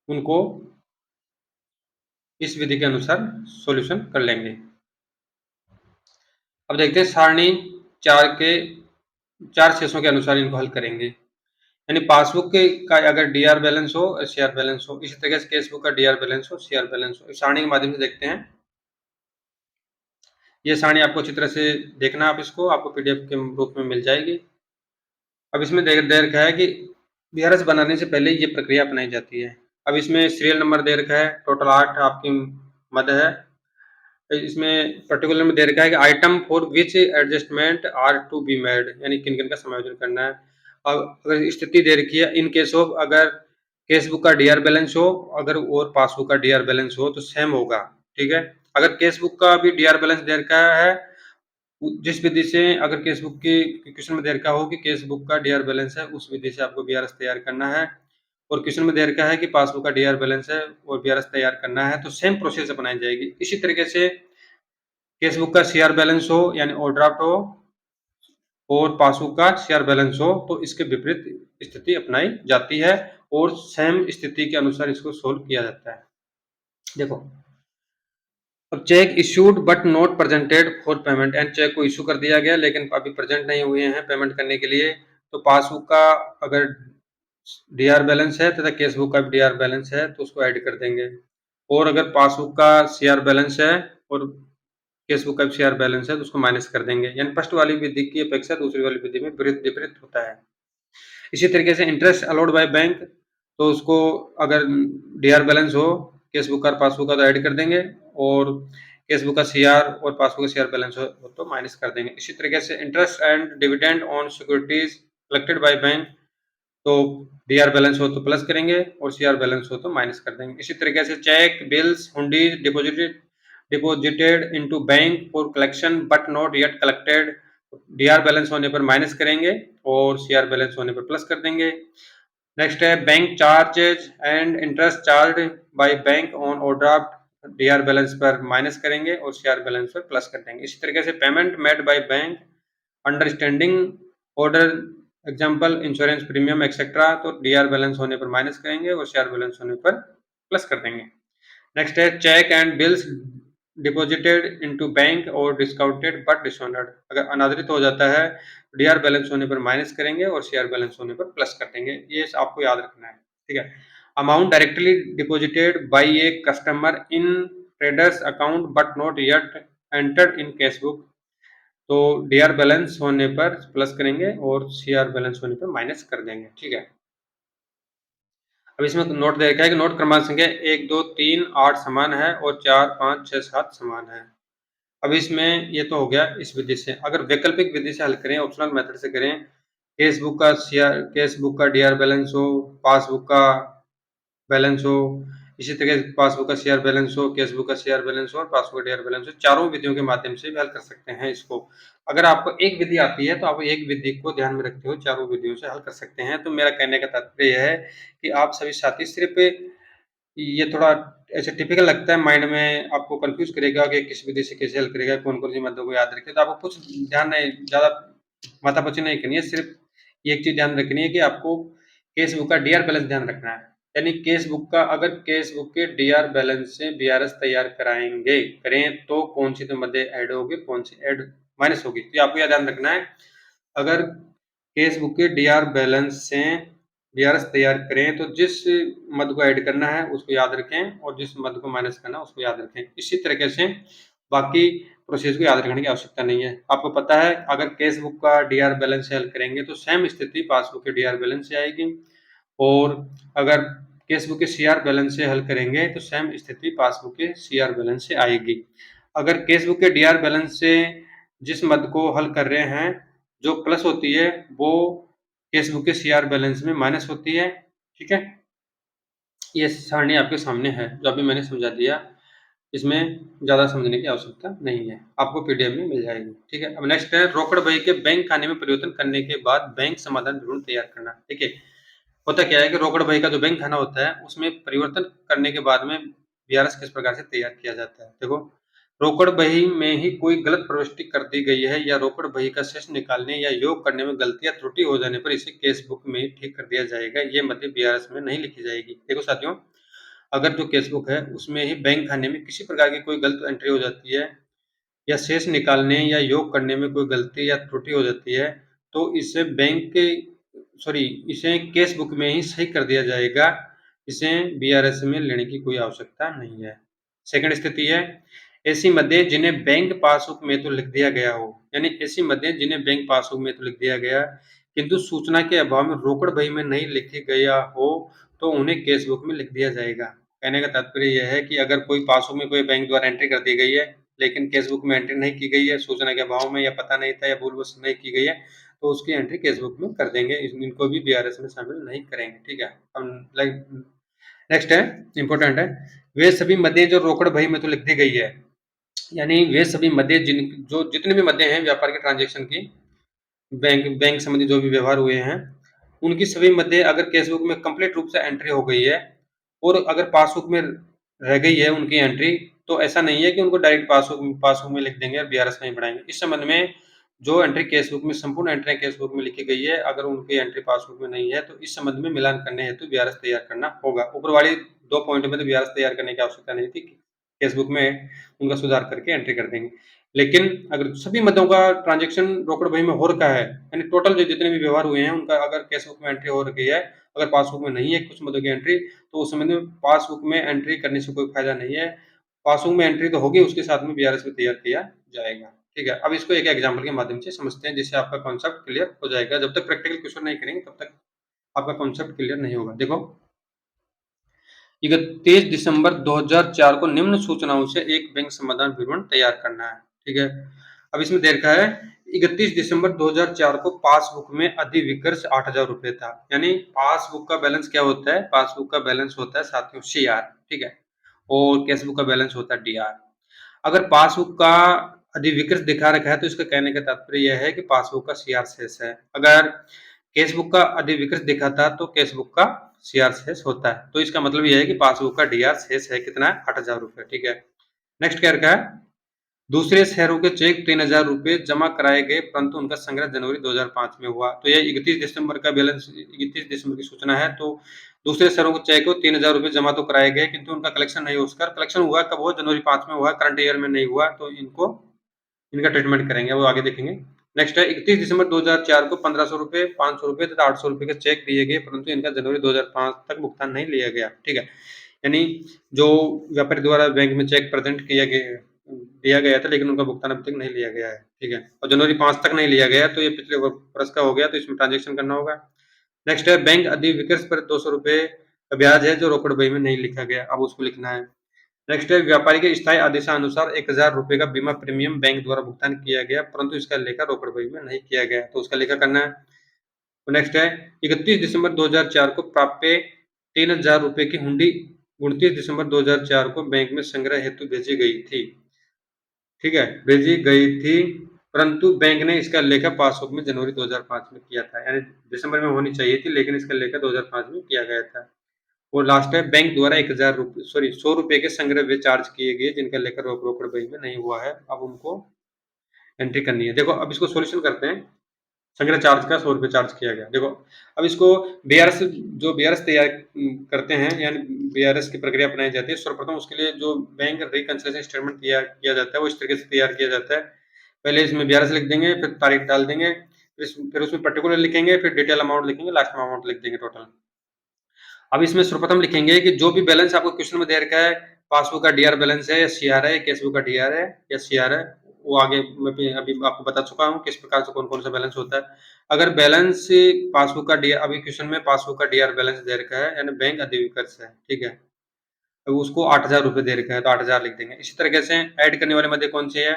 S1: उनको इस विधि के अनुसार सॉल्यूशन कर लेंगे। अब देखते हैं सारणी 4 शेषों के अनुसार इनको हल करेंगे। यानी पासबुक के का अगर डीआर बैलेंस हो और सीआर बैलेंस हो, इसी तरीके से केसबुक का डीआर बैलेंस हो सीआर बैलेंस हो। इस सारणी के माध्यम से देखते हैं। ये सारणी आपको अच्छी तरह से देखना, आप इसको आपको पीडीएफ के रूप में मिल जाएगी। अब इसमें दे रखा है कि बीआरएस बनाने से पहले ये प्रक्रिया अपनाई जाती है। अब इसमें सीरियल नंबर दे रखा है, टोटल 8 आपकी मद है। इसमें पर्टिकुलर में दे रखा है कि item for which adjustment are to be made, यानी किन किन का समायोजन करना है। अब अगर स्थिति दे रखी है इन केस ऑफ, अगर केसबुक का डीआर बैलेंस हो अगर और पासबुक का डीआर बैलेंस हो तो सेम होगा, ठीक है। अगर केसबुक का भी डीआर बैलेंस दे रखा है, जिस विधि से अगर केसबुक की क्वेश्चन में दे रखा हो कि केसबुक का डीआर बैलेंस है उस विधि से आपको बीआरएस तैयार करना है। और क्वेश्चन में दे रखा है कि पासबुक का डीआर बैलेंस है और बीआरएस तैयार करना है तो सेम प्रोसेस अपनाई जाएगी। इसी तरीके से केसबुक का सीआर बैलेंस हो यानी ओवरड्राफ्ट हो और पासबुक का सीआर बैलेंस हो तो इसके विपरीत स्थिति अपनाई जाती है और सेम स्थिति के अनुसार इसको सोल्व किया जाता है। देखो, अब cheque issued but not presented for payment, and cheque को इशू कर दिया गया लेकिन अभी प्रेजेंट नहीं हुए हैं पेमेंट करने के लिए, तो पासबुक का अगर डीआर बैलेंस है तथा केसबुक का भी डीआर बैलेंस है तो उसको ऐड कर देंगे। और अगर पासबुक का सीआर बैलेंस है और केसबुक का सीआर बैलेंस है तो उसको माइनस कर देंगे। यानी फर्स्ट वाली विधि की अपेक्षा दूसरी वाली विधि में विपरीत होता है। इसी तरीके से इंटरेस्ट अलाउड बाय बैंक, तो उसको अगर डीआर बैलेंस हो केसबुक का पासबुक का तो ऐड कर देंगे और केसबुक का सीआर और पासबुक का सीआर बैलेंस हो तो माइनस कर देंगे। इसी तरीके से interest and dividend on securities collected by bank, तो डीआर बैलेंस हो तो प्लस करेंगे और सीआर बैलेंस हो तो माइनस कर देंगे। इसी तरीके से cheque bills hundi deposited into bank for collection but not yet collected, DR balance होने पर माइनस करेंगे और सीआर बैलेंस होने पर प्लस कर देंगे। नेक्स्ट है bank charges and interest charge by bank on overdraft, DR balance पर माइनस करेंगे और सीआर बैलेंस पर प्लस कर देंगे। इसी तरीके से payment made by bank understanding order example insurance premium etcetera, तो डीआर बैलेंस होने पर माइनस करेंगे और सीआर बैलेंस होने पर प्लस कर देंगे। नेक्स्ट है cheque and bills deposited into bank और डिस्काउंटेड बट डिसऑनर्ड, अगर अनादरित हो जाता है डीआर बैलेंस होने पर माइनस करेंगे और सीआर बैलेंस होने पर प्लस कर देंगे। ये आपको याद रखना है, ठीक है। Amount directly deposited bye a customer in traders account but not yet entered in cash book, तो डीआर बैलेंस होने पर प्लस करेंगे और सीआर बैलेंस होने पर माइनस कर देंगे। ठीक है, अब इसमें नोट दे रखा है कि नोट क्रमांक संख्या 1, 2, 3, 8 समान है और 4, 5, 6, 7 समान है। अब इसमें ये तो हो गया इस विधि से। अगर वैकल्पिक विधि से हल करें, ऑप्शनल मेथड से करें, केस बुक का डीआर बैलेंस हो, पासबुक का बैलेंस हो, इसी तरह पासबुक का सीआर बैलेंस हो, केस बुक का सीआर बैलेंस हो और पासबुक का डीआर बैलेंस हो, चारों विधियों के माध्यम से भी हल कर सकते हैं इसको। अगर आपको एक विधि आती है तो आप एक विधि को ध्यान में रखते हुए चारों विधियों से हल कर सकते हैं। तो मेरा कहने का तात्पर्य यह है कि आप सभी साथी सिर्फ ये थोड़ा ऐसे टिपिकल लगता है, माइंड में आपको कंफ्यूज करेगा कि किस विधि से कैसे हल करेगा, कौन-कौन सी मदों को याद रखें। तो आपको कुछ ध्यान नहीं, ज़्यादा माथापच्ची नहीं करनी है, सिर्फ एक चीज़ ध्यान रखनी है कि आपको केस बुक का डीआर बैलेंस ध्यान रखना है। यानी केस बुक का, अगर केस बुक के डीआर बैलेंस से बीआरएस तैयार करें तो कौन सी तो मदें ऐड होगी, कौन सी ऐड माइनस होगी। तो आपको यह ध्यान रखना है, अगर केस बुक के डीआर बैलेंस से बीआरएस तैयार करें तो जिस मद को ऐड करना है उसको याद रखें और जिस मद को माइनस करना है उसको याद रखें। इसी तरीके से बाकी प्रोसेस को याद रखने की आवश्यकता नहीं है। आपको पता है, अगर केस बुक का डीआर बैलेंस से हल करेंगे तो सेम स्थिति पासबुक के डीआर बैलेंस से आएगी, और अगर केस बुक के सीआर बैलेंस से हल करेंगे तो सेम स्थिति पासबुक के सीआर बैलेंस से आएगी। अगर केस बुक के डीआर बैलेंस से जिस मद को हल कर रहे हैं, जो प्लस होती है वो केस बुक के सीआर बैलेंस में माइनस होती है। ठीक है, ये सारणी आपके सामने है जो अभी मैंने समझा दिया, इसमें ज़्यादा समझने की आवश्यकता नहीं है, आपको पीडीएफ में मिल जाएगी। ठीक है, अब नेक्स्ट है रोकड़ बही के बैंक खाने में परिवर्तन करने के बाद बैंक समाधान विवरण तैयार करना। ठीक है, होता क्या है कि रोकड़ बही का जो बैंक खाना होता है उसमें परिवर्तन करने के बाद में बीआरएस किस प्रकार से तैयार किया जाता है। देखो, रोकड़ बही में ही कोई गलत प्रविष्टि कर दी गई है या रोकड़ बही का शेष निकालने या योग करने में गलती या त्रुटि हो जाने पर इसे केस बुक में ठीक कर दिया जाएगा, ये मतें बीआरएस में नहीं लिखी जाएगी। देखो साथियों, अगर जो केस बुक है उसमें ही बैंक खाने में किसी प्रकार की कोई गलत एंट्री हो जाती है या शेष निकालने या योग करने में कोई गलती या त्रुटि हो जाती है, तो इसे इसे केस बुक में ही सही कर दिया जाएगा, इसे बीआरएस में लेने की कोई आवश्यकता नहीं है। सेकंड स्थिति है, ऐसी मदें जिन्हें बैंक पासबुक में तो लिख दिया गया हो, यानी ऐसी मदें जिन्हें बैंक पासबुक में तो लिख दिया गया किंतु सूचना के अभाव में रोकड़ बही में नहीं लिखी गया हो तो उन्हें केस बुक में लिख दिया जाएगा। कहने का तात्पर्य यह है कि अगर कोई पासबुक में कोई बैंक द्वारा एंट्री कर दी गई है लेकिन केस बुक में एंट्री नहीं की गई है, सूचना के अभाव में या पता नहीं था या भूलवश नहीं की गई है, तो उसकी एंट्री केस बुक में कर देंगे, इनको भी बीआरएस में शामिल नहीं करेंगे। ठीक है, अब नेक्स्ट है, इंपॉर्टेंट है, वे सभी मदें जो रोकड़ बही में तो लिख दी गई है, यानी वे सभी मदें जो जितने भी मदें हैं व्यापार के ट्रांजेक्शन की, बैंक संबंधी जो भी व्यवहार हुए हैं, उनकी सभी मदें अगर केस बुक में कंप्लीट रूप से एंट्री हो गई है और अगर पासबुक में रह गई है उनकी एंट्री, तो ऐसा नहीं है कि उनको डायरेक्ट पासबुक में लिख देंगे और बीआरएस नहीं बढ़ाएंगे। इस संबंध में जो एंट्री केस बुक में, संपूर्ण एंट्री केस बुक में लिखी गई है, अगर उनकी एंट्री पासबुक में नहीं है तो इस संबंध में मिलान करने हेतु बीआरएस तैयार करना होगा। ऊपर वाली 2 पॉइंट में तो बीआरएस तैयार करने की आवश्यकता नहीं थी, केस बुक में उनका सुधार करके एंट्री कर देंगे। लेकिन अगर सभी मदों का ट्रांजेक्शन रोकड़ बही में हो रखा है, यानी टोटल जो जितने भी व्यवहार हुए हैं उनका अगर केस बुक में एंट्री हो रखी है, अगर पासबुक में नहीं है कुछ मदों की एंट्री, तो उस समय में पासबुक में एंट्री करने से कोई फायदा नहीं है। पासबुक में एंट्री तो होगी, उसके साथ में बीआरएस भी तैयार किया जाएगा। ठीक है, अब इसको एक एग्जाम्पल के माध्यम से समझते हैं जिससे आपका कॉन्सेप्ट क्लियर हो जाएगा। जब तक प्रैक्टिकल क्वेश्चन नहीं करेंगे तब तक आपका कॉन्सेप्ट क्लियर नहीं होगा। देखो, 31 दिसंबर 2004 को निम्न सूचनाओं से एक बैंक समाधान विवरण तैयार करना है। ठीक है, अब इसमें दे रखा है 31 दिसंबर 2004 को पासबुक में अधिविकर्ष 8,000 रुपए था। यानी पासबुक का बैलेंस क्या होता है, पासबुक का बैलेंस होता है साथियों सीआर। ठीक है, और केसबुक का बैलेंस होता है डीआर। अगर पासबुक का अधिविकर्ष दिखा रखा है तो इसका कहने का तात्पर्य यह है कि पासबुक का सीआर शेष है। अगर केसबुक का अधिविकर्ष दिखा था तो केसबुक का सीआर शेष होता है। तो इसका मतलब यह है कि पासबुक का डीआर शेष है कितना है, 8,000 रुपए। ठीक है, नेक्स्ट क्या रखा है, दूसरे शहरों के चेक 3,000 रुपए जमा कराए गए परंतु उनका संग्रह जनवरी 2005 में हुआ। तो यह 31 दिसंबर का बैलेंस, 31 दिसंबर की सूचना है। तो दूसरे शहरों के चेक को 3,000 रुपए जमा तो कराए गए किंतु उनका कलेक्शन नहीं हुआ। उसका कलेक्शन हुआ कब हुआ, जनवरी 5 में हुआ, करंट ईयर में नहीं हुआ। तो इनका ट्रीटमेंट करेंगे, वो आगे देखेंगे। नेक्स्ट है 31 दिसंबर 2004 को 1,500 रुपए, 500 रुपए तथा 800 रुपए के चेक दिए गए परंतु इनका जनवरी 2005 तक भुगतान नहीं लिया गया। ठीक है, यानी जो व्यापारी द्वारा बैंक में चेक प्रेजेंट किया गया, दिया गया था, लेकिन उनका भुगतान अभी तक नहीं लिया गया है, ठीक है। और जनवरी 5 तक नहीं लिया गया, तो ये पिछले वर्ष का हो गया, तो इसमें ट्रांजेक्शन करना होगा। नेक्स्ट है बैंक अधिविकृत पर 200 रुपये का ब्याज है जो रोकड़ बही में नहीं लिखा गया, अब उसको लिखना है। नेक्स्ट है व्यापारी के स्थायी आदेशानुसार 1000 रुपये का बीमा प्रीमियम बैंक द्वारा भुगतान किया गया, परंतु इसका लेखा रोकड़ बही में नहीं किया गया, तो उसका लेखा करना है। तो नेक्स्ट है 31 दिसंबर 2004 को प्राप्य 3000 रुपये की हुंडी 29 दिसंबर 2004 को बैंक में संग्रह हेतु भेजी गई थी, ठीक है, भेजी गई थी, परंतु बैंक ने इसका लेखा पासबुक में जनवरी 2005 में किया था, यानी दिसंबर में होनी चाहिए थी, लेकिन इसका लेखा 2005 में किया गया था। और लास्ट है बैंक द्वारा 1000 रुपये सॉरी 100 रुपये के संग्रह वे चार्ज किए गए जिनका लेखा रोकड़ बही में नहीं हुआ है, अब उनको एंट्री करनी है। देखो अब इसको सॉल्यूशन करते हैं। संग्रह चार्ज का 100 रुपये चार्ज किया गया। देखो अब इसको बीआरएस जो बीआरएस तैयार करते हैं, यानी बीआरएस की प्रक्रिया अपनाई जाती है। सर्वप्रथम उसके लिए जो बैंक रिकंसिलिएशन स्टेटमेंट तैयार किया जाता है वो इस तरीके से तैयार किया जाता है। पहले इसमें बीआरएस लिख देंगे, फिर तारीख डाल देंगे, फिर उसमें पर्टिकुलर लिखेंगे, फिर डिटेल अमाउंट लिखेंगे, लास्ट में अमाउंट लिख देंगे टोटल। अब इसमें सर्वप्रथम लिखेंगे कि जो भी बैलेंस आपको क्वेश्चन में दे रखा है, पासबुक का डीआर बैलेंस है या सीआर है, कैशबुक का डीआर है या सीआर है, वो आगे मैं भी अभी आपको बता चुका हूँ किस प्रकार से कौन कौन सा बैलेंस होता है। अगर बैलेंस पासबुक का डीआर, अभी क्वेश्चन में पासबुक का डीआर बैलेंस दे रखा है यानी बैंक अधिविकृत है, ठीक है, अब उसको 8000 रुपये दे रखा है तो 8000 लिख देंगे। इसी तरीके से ऐड करने वाले मध्य कौन से है,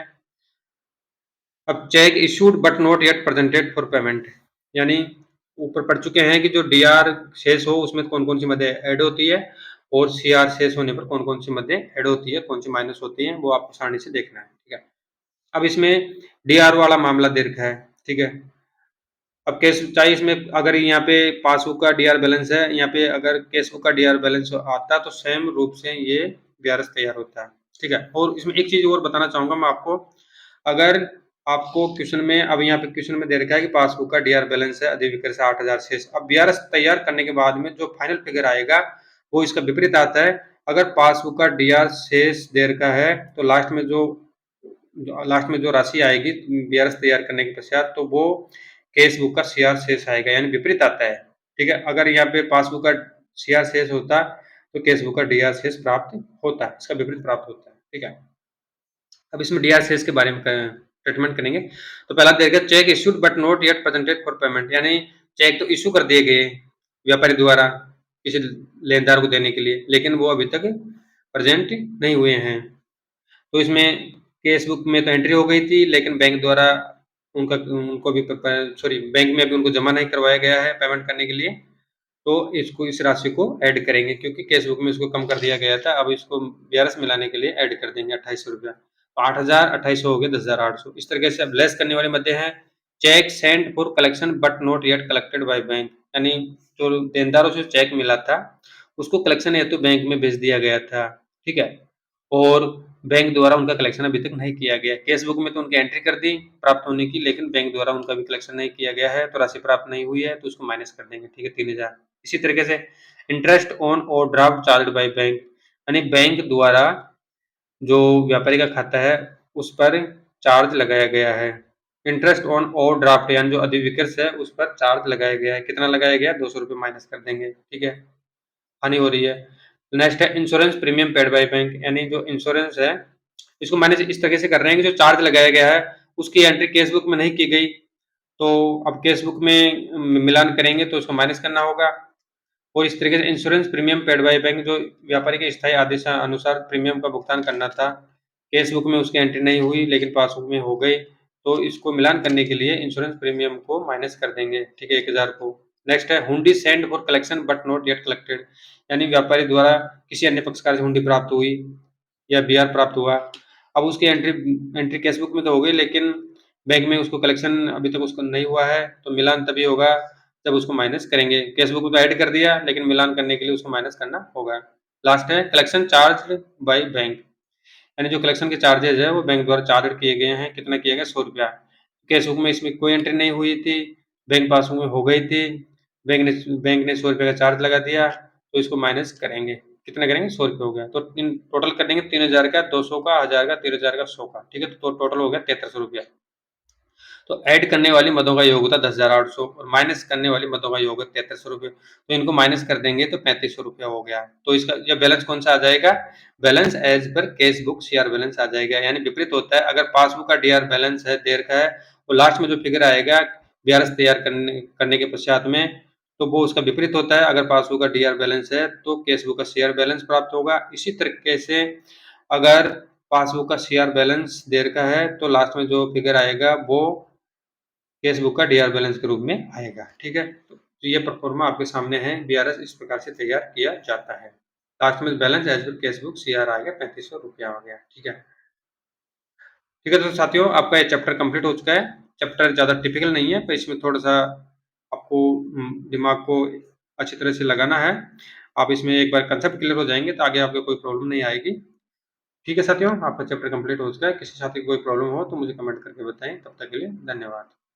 S1: अब check issued but not yet presented for payment, यानी ऊपर पढ़ चुके हैं कि जो डीआर शेष हो उसमें कौन कौन सी मदें ऐड होती है और सीआर शेष होने पर कौन कौन सी मदें ऐड होती है, कौन सी माइनस होती है, वो आपको सारणी से देखना है, ठीक है। अब इसमें डीआर वाला मामला दे रखा है, ठीक है। अब कैश चाहिए इसमें, अगर यहाँ पे पासबुक का डीआर बैलेंस है, यहाँ पे अगर कैशबुक का डीआर बैलेंस आता तो सेम रूप से ये बीआरएस तैयार होता है, ठीक है। और इसमें एक चीज और बताना चाहूंगा मैं आपको, अगर आपको क्वेश्चन में, अब यहाँ पे क्वेश्चन में दे रखा है कि पासबुक का डीआर बैलेंस है अधिविकृत से 8000 शेष, अब बीआरएस तैयार करने के बाद में जो फाइनल फिगर आएगा वो इसका विपरीत आता है। अगर पासबुक का डीआर शेष दे रखा है तो लास्ट में जो राशि आएगी बीआरएस तैयार करने के पश्चात, तो वो कैश बुक का सीआर शेष आएगा, यानी विपरीत आता है, ठीक है। अगर यहाँ पे पासबुक का सीआर शेष होता तो कैश बुक का डीआर शेष प्राप्त होता है, इसका विपरीत प्राप्त होता है, ठीक है। अब इसमें डीआर शेष के बारे में ट्रीटमेंट करेंगे। तो पहला देखिए check issued but not yet presented for payment, यानी चेक तो इशू कर दिए गए व्यापारी द्वारा किसी लेनदार को देने के लिए, लेकिन वो अभी तक प्रेजेंट नहीं हुए हैं। तो इसमें केस बुक में तो एंट्री हो गई थी, लेकिन बैंक द्वारा उनको भी सॉरी बैंक में भी उनको जमा नहीं करवाया गया है पेमेंट करने के लिए, तो इसको इस राशि को ऐड करेंगे क्योंकि केस बुक में इसको कम कर दिया गया था, अब इसको बीआरएस मिलाने के लिए ऐड कर देंगे 2800 रुपया, तो 8000 2800 हो गए 10,800। इस तरीके से अब लेस करने वाले मध्य है cheque send for collection but not yet collected by bank, यानी जो देनदारों से चेक मिला था उसको कलेक्शन हेतु बैंक में भेज दिया गया था, ठीक है, और बैंक द्वारा उनका कलेक्शन अभी तक नहीं किया गया। केस बुक में तो उनकी एंट्री कर दी प्राप्त होने की, लेकिन बैंक द्वारा उनका भी कलेक्शन नहीं किया गया है, तो राशि प्राप्त नहीं हुई है, तो उसको माइनस कर देंगे, ठीक है, 3000। इसी तरीके से interest on overdraft charge by bank, यानी बैंक द्वारा जो व्यापारी का खाता है उस पर चार्ज लगाया गया है। इंटरेस्ट ऑन ओवरड्राफ्ट यानी जो अधिविकृत है उस पर चार्ज लगाया गया है, कितना लगाया गया, 200 रुपये माइनस कर देंगे, ठीक है, हानि हो रही है। नेक्स्ट है insurance premium paid by bank, यानी जो इंश्योरेंस है इसको मैंने इस तरीके से कर रहे हैं कि जो चार्ज लगाया गया है उसकी एंट्री केस बुक में नहीं की गई, तो अब केस बुक में मिलान करेंगे तो उसको माइनस करना होगा। और इस तरीके से insurance premium paid by bank, जो व्यापारी के स्थायी आदेश अनुसार प्रीमियम का भुगतान करना था, केस बुक में उसकी एंट्री नहीं हुई लेकिन पासबुक में हो गई, तो इसको मिलान करने के लिए इंश्योरेंस प्रीमियम को माइनस कर देंगे, ठीक है, 1000 को। नेक्स्ट है हुंडी send for collection but not yet collected, यानी व्यापारी द्वारा किसी अन्य पक्षकार से हुंडी प्राप्त हुई या बीआर प्राप्त हुआ, अब उसकी एंट्री केस बुक में तो हो गई लेकिन बैंक में उसको कलेक्शन अभी तक उसको नहीं हुआ है, तो मिलान तभी होगा जब उसको माइनस करेंगे। केस बुक में तो ऐड कर दिया लेकिन मिलान करने के लिए उसको माइनस करना होगा। लास्ट है कलेक्शन चार्ज बाय बैंक, यानी जो कलेक्शन के चार्जेज है वो बैंक द्वारा चार्ज किए गए हैं, कितना किया गया, 100 रुपया। केस बुक में इसमें कोई एंट्री नहीं हुई थी, बैंक पासबुक में हो गई थी, बैंक ने 100 रुपये का चार्ज लगा दिया, तो इसको माइनस करेंगे, कितना करेंगे, 100 रुपये हो गया, तो टोटल कर देंगे 3000 का, 200 का, 1000 का, 3000 का, 100 का, ठीक है, तो टोटल हो गया 3300 रुपया। तो ऐड करने वाली मदों का योग होता है 10,800 और माइनस करने वाली मदों का योग है 7300 रुपये। तो इनको माइनस कर देंगे तो 3500 रुपया हो गया। तो इसका यह बैलेंस कौन सा आ जाएगा? बैलेंस एज पर कैश बुक सीआर बैलेंस आ जाएगा। यानी विपरीत होता है, अगर पासबुक का डीआर बैलेंस है देर का है, तो लास्ट में जो फिगर आएगा बीआरएस तैयार करने के पश्चात में, तो वो उसका विपरीत होता है। अगर पासबुक का डीआर बैलेंस है तो कैश बुक का सीआर बैलेंस प्राप्त होगा। इसी तरीके से अगर पासबुक का सीआर बैलेंस देर का है तो लास्ट में जो फिगर आएगा वो कैश बुक का डीआर बैलेंस के रूप में आएगा। ठीक है, तो ये परफॉर्मा आपके सामने है। बीआरएस इस प्रकार से तैयार किया जाता है। लास्ट में बैलेंस एज पर कैश बुक सीआर आ गया 3500 रुपया हो गया। ठीक है, ठीक है। तो साथियों, आपका ये चैप्टर कंप्लीट हो चुका है। चैप्टर ज़्यादा टिपिकल नहीं है, पर इसमें थोड़ा सा आपको दिमाग को अच्छी तरह से लगाना है। आप इसमें एक बार कंसेप्ट क्लियर हो जाएंगे तो आगे आपको कोई प्रॉब्लम नहीं आएगी। ठीक है साथियों, आपका चैप्टर कंप्लीट हो चुका है। किसी साथी को कोई प्रॉब्लम हो तो मुझे कमेंट करके बताएं। तब तक के लिए धन्यवाद।